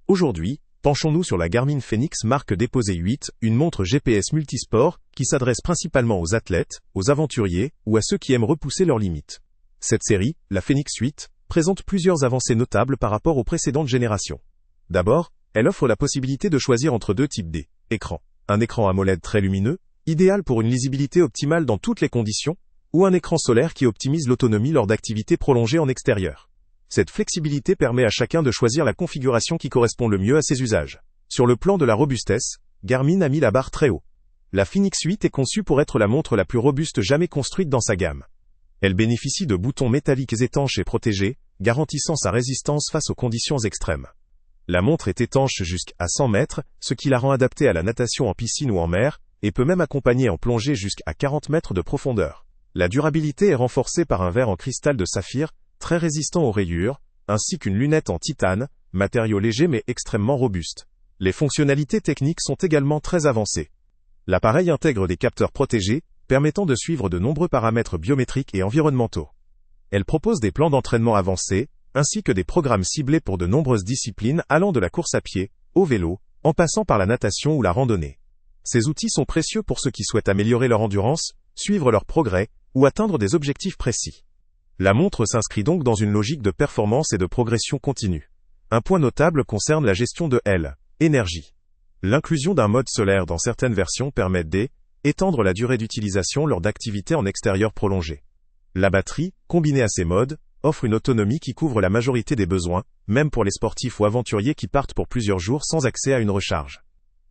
Aujourd'hui, penchons-nous sur la Garmin Fenix marque déposée 8, une montre GPS multisport qui s'adresse principalement aux athlètes, aux aventuriers ou à ceux qui aiment repousser leurs limites. Cette série, la Fenix 8, présente plusieurs avancées notables par rapport aux précédentes générations. D'abord, elle offre la possibilité de choisir entre deux types d'écrans. Un écran AMOLED très lumineux, idéal pour une lisibilité optimale dans toutes les conditions, ou un écran solaire qui optimise l'autonomie lors d'activités prolongées en extérieur. Cette flexibilité permet à chacun de choisir la configuration qui correspond le mieux à ses usages. Sur le plan de la robustesse, Garmin a mis la barre très haut. La Fenix 8 est conçue pour être la montre la plus robuste jamais construite dans sa gamme. Elle bénéficie de boutons métalliques étanches et protégés, garantissant sa résistance face aux conditions extrêmes. La montre est étanche jusqu'à 100 mètres, ce qui la rend adaptée à la natation en piscine ou en mer, et peut même accompagner en plongée jusqu'à 40 mètres de profondeur. La durabilité est renforcée par un verre en cristal de saphir, très résistant aux rayures, ainsi qu'une lunette en titane, matériau léger mais extrêmement robuste. Les fonctionnalités techniques sont également très avancées. L'appareil intègre des capteurs protégés, permettant de suivre de nombreux paramètres biométriques et environnementaux. Elle propose des plans d'entraînement avancés, ainsi que des programmes ciblés pour de nombreuses disciplines allant de la course à pied, au vélo, en passant par la natation ou la randonnée. Ces outils sont précieux pour ceux qui souhaitent améliorer leur endurance, suivre leur progrès, ou atteindre des objectifs précis. La montre s'inscrit donc dans une logique de performance et de progression continue. Un point notable concerne la gestion de l'énergie. L'inclusion d'un mode solaire dans certaines versions permet d'étendre la durée d'utilisation lors d'activités en extérieur prolongées. La batterie, combinée à ces modes, offre une autonomie qui couvre la majorité des besoins, même pour les sportifs ou aventuriers qui partent pour plusieurs jours sans accès à une recharge.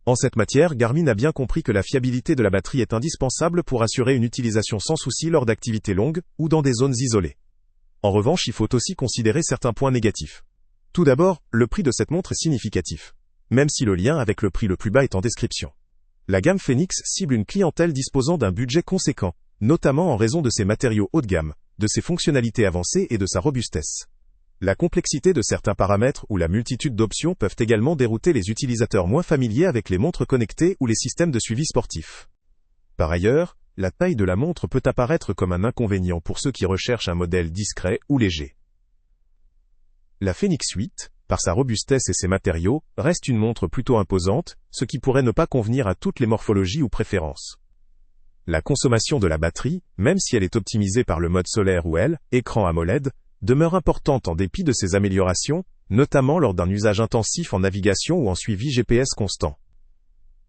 En cette matière, Garmin a bien compris que la fiabilité de la batterie est indispensable pour assurer une utilisation sans souci lors d'activités longues ou dans des zones isolées. En revanche, il faut aussi considérer certains points négatifs. Tout d'abord, le prix de cette montre est significatif, même si le lien avec le prix le plus bas est en description. La gamme Fenix cible une clientèle disposant d'un budget conséquent, notamment en raison de ses matériaux haut de gamme, de ses fonctionnalités avancées et de sa robustesse. La complexité de certains paramètres ou la multitude d'options peuvent également dérouter les utilisateurs moins familiers avec les montres connectées ou les systèmes de suivi sportif. Par ailleurs, la taille de la montre peut apparaître comme un inconvénient pour ceux qui recherchent un modèle discret ou léger. La Fenix 8, par sa robustesse et ses matériaux, reste une montre plutôt imposante, ce qui pourrait ne pas convenir à toutes les morphologies ou préférences. La consommation de la batterie, même si elle est optimisée par le mode solaire ou écran AMOLED, demeure importante en dépit de ces améliorations, notamment lors d'un usage intensif en navigation ou en suivi GPS constant.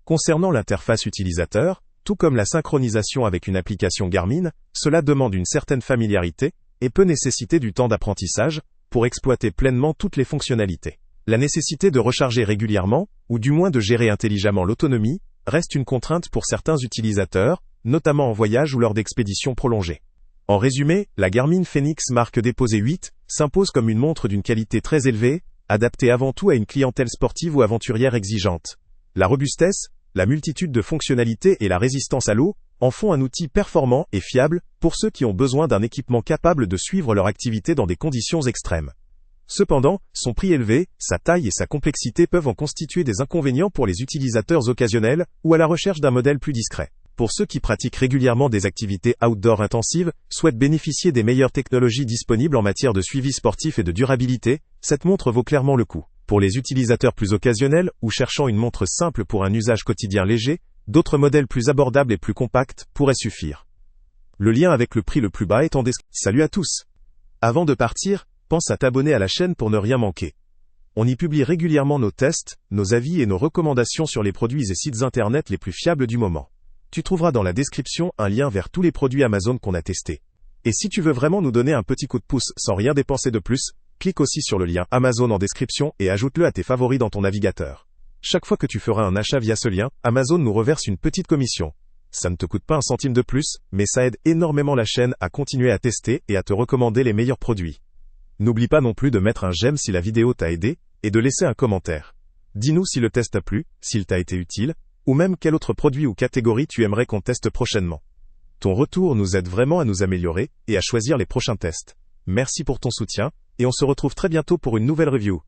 Concernant l'interface utilisateur, tout comme la synchronisation avec une application Garmin, cela demande une certaine familiarité et peut nécessiter du temps d'apprentissage pour exploiter pleinement toutes les fonctionnalités. La nécessité de recharger régulièrement, ou du moins de gérer intelligemment l'autonomie, reste une contrainte pour certains utilisateurs, notamment en voyage ou lors d'expéditions prolongées. En résumé, la Garmin Fenix marque déposée 8 s'impose comme une montre d'une qualité très élevée, adaptée avant tout à une clientèle sportive ou aventurière exigeante. La robustesse, la multitude de fonctionnalités et la résistance à l'eau en font un outil performant et fiable pour ceux qui ont besoin d'un équipement capable de suivre leur activité dans des conditions extrêmes. Cependant, son prix élevé, sa taille et sa complexité peuvent en constituer des inconvénients pour les utilisateurs occasionnels ou à la recherche d'un modèle plus discret. Pour ceux qui pratiquent régulièrement des activités outdoor intensives, souhaitent bénéficier des meilleures technologies disponibles en matière de suivi sportif et de durabilité, cette montre vaut clairement le coup. Pour les utilisateurs plus occasionnels ou cherchant une montre simple pour un usage quotidien léger, d'autres modèles plus abordables et plus compacts pourraient suffire. Le lien avec le prix le plus bas est en description. Salut à tous! Avant de partir, pense à t'abonner à la chaîne pour ne rien manquer. On y publie régulièrement nos tests, nos avis et nos recommandations sur les produits et sites internet les plus fiables du moment. Tu trouveras dans la description un lien vers tous les produits Amazon qu'on a testés. Et si tu veux vraiment nous donner un petit coup de pouce sans rien dépenser de plus, clique aussi sur le lien Amazon en description et ajoute-le à tes favoris dans ton navigateur. Chaque fois que tu feras un achat via ce lien, Amazon nous reverse une petite commission. Ça ne te coûte pas un centime de plus, mais ça aide énormément la chaîne à continuer à tester et à te recommander les meilleurs produits. N'oublie pas non plus de mettre un j'aime si la vidéo t'a aidé, et de laisser un commentaire. Dis-nous si le test t'a plu, s'il t'a été utile, ou même quel autre produit ou catégorie tu aimerais qu'on teste prochainement. Ton retour nous aide vraiment à nous améliorer et à choisir les prochains tests. Merci pour ton soutien, et on se retrouve très bientôt pour une nouvelle review.